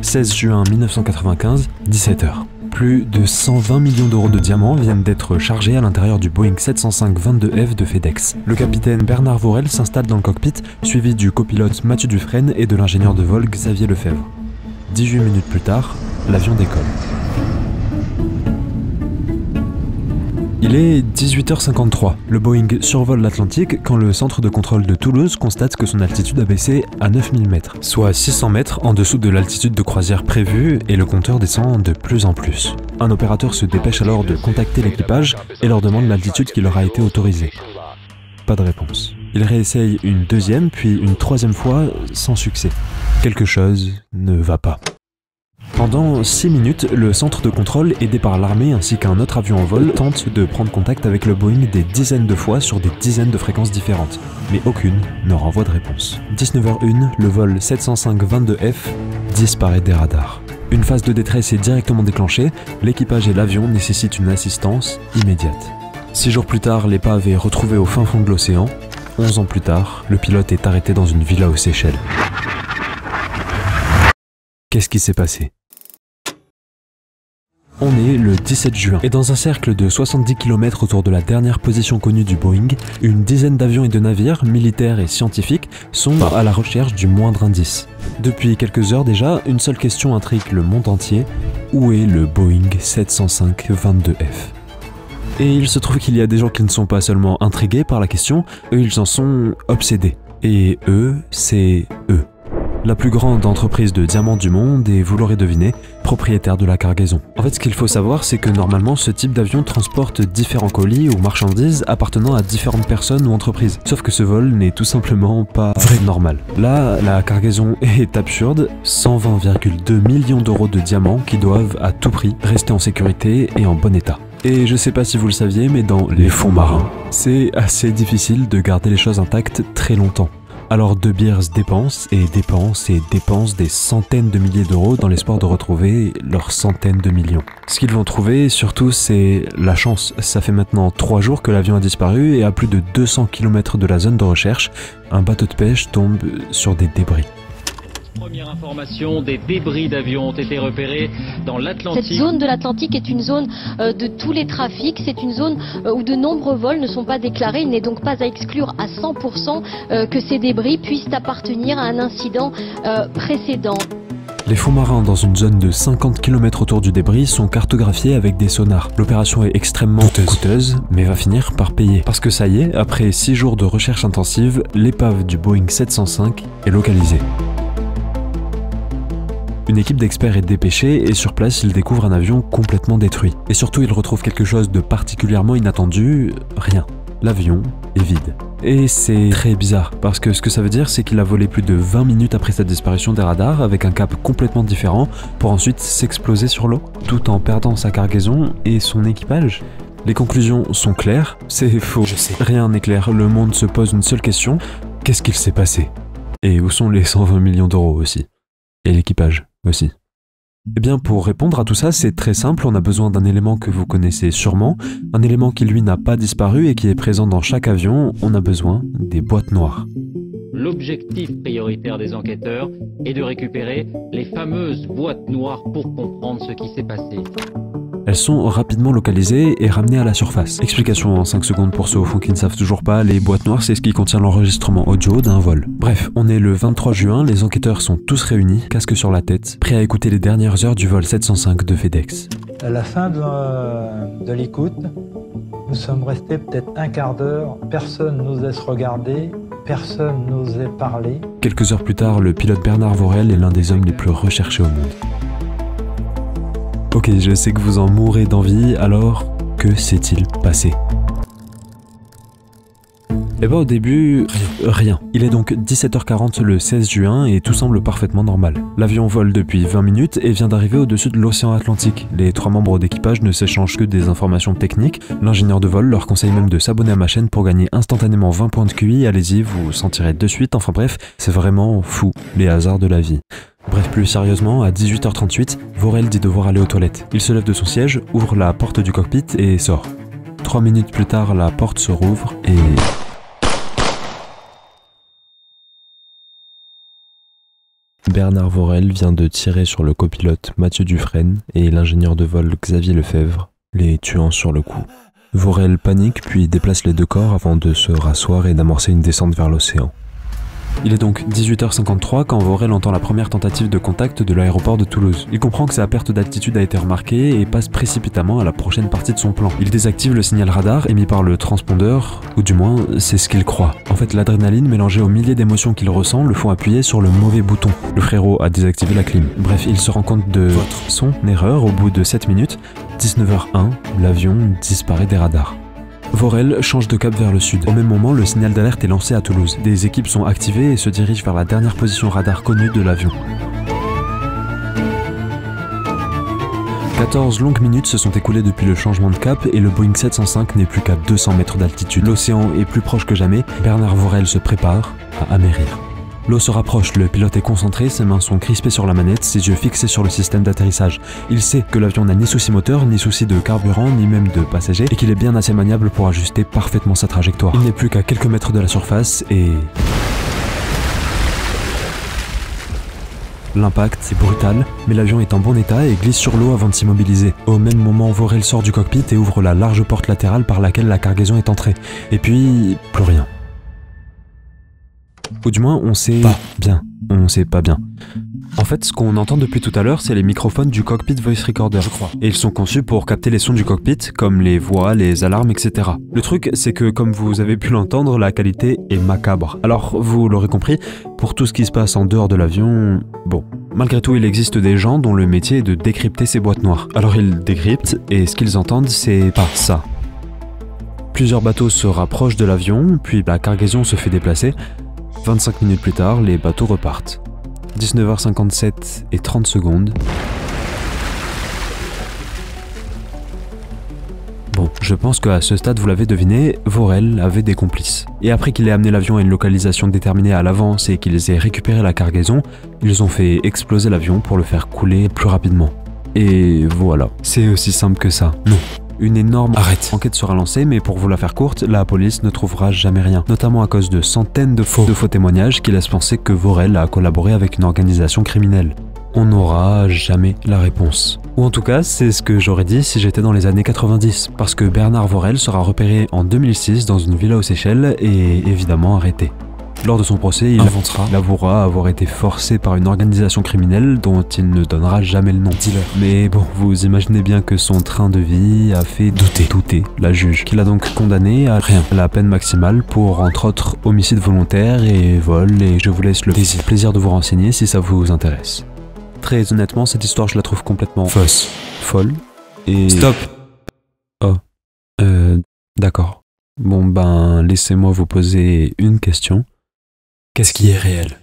16 juin 1995, 17h. Plus de 120 millions d'euros de diamants viennent d'être chargés à l'intérieur du Boeing 705-22F de FedEx. Le capitaine Bernard Vorel s'installe dans le cockpit, suivi du copilote Mathieu Dufresne et de l'ingénieur de vol Xavier Lefebvre. 18 minutes plus tard, l'avion décolle. Il est 18h53. Le Boeing survole l'Atlantique quand le centre de contrôle de Toulouse constate que son altitude a baissé à 9000 mètres, soit 600 mètres en dessous de l'altitude de croisière prévue, et le compteur descend de plus en plus. Un opérateur se dépêche alors de contacter l'équipage et leur demande l'altitude qui leur a été autorisée. Pas de réponse. Il réessaye une deuxième puis une troisième fois sans succès. Quelque chose ne va pas. Pendant 6 minutes, le centre de contrôle, aidé par l'armée ainsi qu'un autre avion en vol, tente de prendre contact avec le Boeing des dizaines de fois sur des dizaines de fréquences différentes. Mais aucune ne renvoie de réponse. 19h01, le vol 705-22F disparaît des radars. Une phase de détresse est directement déclenchée, l'équipage et l'avion nécessitent une assistance immédiate. 6 jours plus tard, l'épave est retrouvée au fin fond de l'océan. 11 ans plus tard, le pilote est arrêté dans une villa aux Seychelles. Qu'est-ce qui s'est passé ? On est le 17 juin, et dans un cercle de 70 km autour de la dernière position connue du Boeing, une dizaine d'avions et de navires, militaires et scientifiques, sont à la recherche du moindre indice. Depuis quelques heures déjà, une seule question intrigue le monde entier: où est le Boeing 705-22F ? Et il se trouve qu'il y a des gens qui ne sont pas seulement intrigués par la question, eux ils en sont obsédés. Et eux, c'est eux. La plus grande entreprise de diamants du monde et, vous l'aurez deviné, propriétaire de la cargaison. En fait, ce qu'il faut savoir, c'est que normalement, ce type d'avion transporte différents colis ou marchandises appartenant à différentes personnes ou entreprises. Sauf que ce vol n'est tout simplement pas vrai normal. Là, la cargaison est absurde, 120,2 millions d'euros de diamants qui doivent à tout prix rester en sécurité et en bon état. Et je sais pas si vous le saviez, mais dans les fonds marins, c'est assez difficile de garder les choses intactes très longtemps. Alors De Beers dépense et dépense et dépense des centaines de milliers d'euros dans l'espoir de retrouver leurs centaines de millions. Ce qu'ils vont trouver, surtout, c'est la chance. Ça fait maintenant 3 jours que l'avion a disparu et à plus de 200 km de la zone de recherche, un bateau de pêche tombe sur des débris. Première information, des débris d'avions ont été repérés dans l'Atlantique. Cette zone de l'Atlantique est une zone de tous les trafics, c'est une zone où de nombreux vols ne sont pas déclarés. Il n'est donc pas à exclure à 100% que ces débris puissent appartenir à un incident précédent. Les fonds marins dans une zone de 50 km autour du débris sont cartographiés avec des sonars. L'opération est extrêmement coûteuse, mais va finir par payer. Parce que ça y est, après 6 jours de recherche intensive, l'épave du Boeing 705 est localisée. Une équipe d'experts est dépêchée et sur place, ils découvrent un avion complètement détruit. Et surtout, ils retrouvent quelque chose de particulièrement inattendu: rien. L'avion est vide. Et c'est très bizarre, parce que ce que ça veut dire, c'est qu'il a volé plus de 20 minutes après sa disparition des radars, avec un cap complètement différent, pour ensuite s'exploser sur l'eau, tout en perdant sa cargaison et son équipage. Les conclusions sont claires, c'est faux. Je sais. Rien n'est clair, le monde se pose une seule question: qu'est-ce qu'il s'est passé? Et où sont les 120 millions d'euros aussi? Et l'équipage aussi. Eh bien, pour répondre à tout ça, c'est très simple, on a besoin d'un élément que vous connaissez sûrement, un élément qui lui n'a pas disparu et qui est présent dans chaque avion, on a besoin des boîtes noires. L'objectif prioritaire des enquêteurs est de récupérer les fameuses boîtes noires pour comprendre ce qui s'est passé. Elles sont rapidement localisées et ramenées à la surface. Explication en 5 secondes pour ceux au fond qui ne savent toujours pas, les boîtes noires c'est ce qui contient l'enregistrement audio d'un vol. Bref, on est le 23 juin, les enquêteurs sont tous réunis, casque sur la tête, prêts à écouter les dernières heures du vol 705 de FedEx. À la fin de l'écoute, nous sommes restés peut-être un quart d'heure, personne n'osait se regarder, personne n'osait parler. Quelques heures plus tard, le pilote Bernard Vorel est l'un des hommes les plus recherchés au monde. Ok, je sais que vous en mourrez d'envie, alors que s'est-il passé? Eh ben au début, rien. Il est donc 17h40 le 16 juin et tout semble parfaitement normal. L'avion vole depuis 20 minutes et vient d'arriver au-dessus de l'océan Atlantique. Les 3 membres d'équipage ne s'échangent que des informations techniques. L'ingénieur de vol leur conseille même de s'abonner à ma chaîne pour gagner instantanément 20 points de QI. Allez-y, vous sentirez de suite. Enfin bref, c'est vraiment fou, les hasards de la vie. Bref, plus sérieusement, à 18h38, Vorel dit devoir aller aux toilettes. Il se lève de son siège, ouvre la porte du cockpit et sort. 3 minutes plus tard, la porte se rouvre et... Bernard Worel vient de tirer sur le copilote Mathieu Dufresne et l'ingénieur de vol Xavier Lefebvre, les tuant sur le coup. Worel panique puis déplace les deux corps avant de se rasseoir et d'amorcer une descente vers l'océan. Il est donc 18h53 quand Worel entend la première tentative de contact de l'aéroport de Toulouse. Il comprend que sa perte d'altitude a été remarquée et passe précipitamment à la prochaine partie de son plan. Il désactive le signal radar émis par le transpondeur, ou du moins, c'est ce qu'il croit. En fait, l'adrénaline mélangée aux milliers d'émotions qu'il ressent le font appuyer sur le mauvais bouton. Le frérot a désactivé la clim. Bref, il se rend compte de son erreur au bout de 7 minutes. 19h01, l'avion disparaît des radars. Worel change de cap vers le sud. Au même moment, le signal d'alerte est lancé à Toulouse. Des équipes sont activées et se dirigent vers la dernière position radar connue de l'avion. 14 longues minutes se sont écoulées depuis le changement de cap et le Boeing 705 n'est plus qu'à 200 mètres d'altitude. L'océan est plus proche que jamais. Bernard Worel se prépare à amérir. L'eau se rapproche, le pilote est concentré, ses mains sont crispées sur la manette, ses yeux fixés sur le système d'atterrissage. Il sait que l'avion n'a ni souci moteur, ni souci de carburant, ni même de passagers, et qu'il est bien assez maniable pour ajuster parfaitement sa trajectoire. Il n'est plus qu'à quelques mètres de la surface et... L'impact est brutal, mais l'avion est en bon état et glisse sur l'eau avant de s'immobiliser. Au même moment, Worel sort du cockpit et ouvre la large porte latérale par laquelle la cargaison est entrée. Et puis... plus rien. Ou du moins, on sait pas bien. On sait pas bien. En fait, ce qu'on entend depuis tout à l'heure, c'est les microphones du cockpit voice recorder, je crois. Et ils sont conçus pour capter les sons du cockpit, comme les voix, les alarmes, etc. Le truc, c'est que, comme vous avez pu l'entendre, la qualité est macabre. Alors, vous l'aurez compris, pour tout ce qui se passe en dehors de l'avion... Bon, malgré tout, il existe des gens dont le métier est de décrypter ces boîtes noires. Alors ils décryptent, et ce qu'ils entendent, c'est pas ça. Plusieurs bateaux se rapprochent de l'avion, puis la cargaison se fait déplacer. 25 minutes plus tard, les bateaux repartent. 19h57 et 30 secondes. Bon, je pense qu'à ce stade, vous l'avez deviné, Worel avait des complices. Et après qu'il ait amené l'avion à une localisation déterminée à l'avance et qu'ils aient récupéré la cargaison, ils ont fait exploser l'avion pour le faire couler plus rapidement. Et voilà, c'est aussi simple que ça. Non. Une énorme enquête sera lancée, mais pour vous la faire courte, la police ne trouvera jamais rien, notamment à cause de centaines de faux témoignages qui laissent penser que Worel a collaboré avec une organisation criminelle. On n'aura jamais la réponse. Ou en tout cas, c'est ce que j'aurais dit si j'étais dans les années 90, parce que Bernard Worel sera repéré en 2006 dans une villa aux Seychelles et évidemment arrêté. Lors de son procès, il avouera avoir été forcé par une organisation criminelle dont il ne donnera jamais le nom. Mais bon, vous imaginez bien que son train de vie a fait douter la juge, qui l'a donc condamné à rien, la peine maximale pour entre autres homicide volontaire et vol, et je vous laisse le plaisir de vous renseigner si ça vous intéresse. Très honnêtement, cette histoire je la trouve complètement fausse, folle et... Stop. Oh, d'accord. Bon ben, laissez-moi vous poser une question. Qu'est-ce qui est réel ?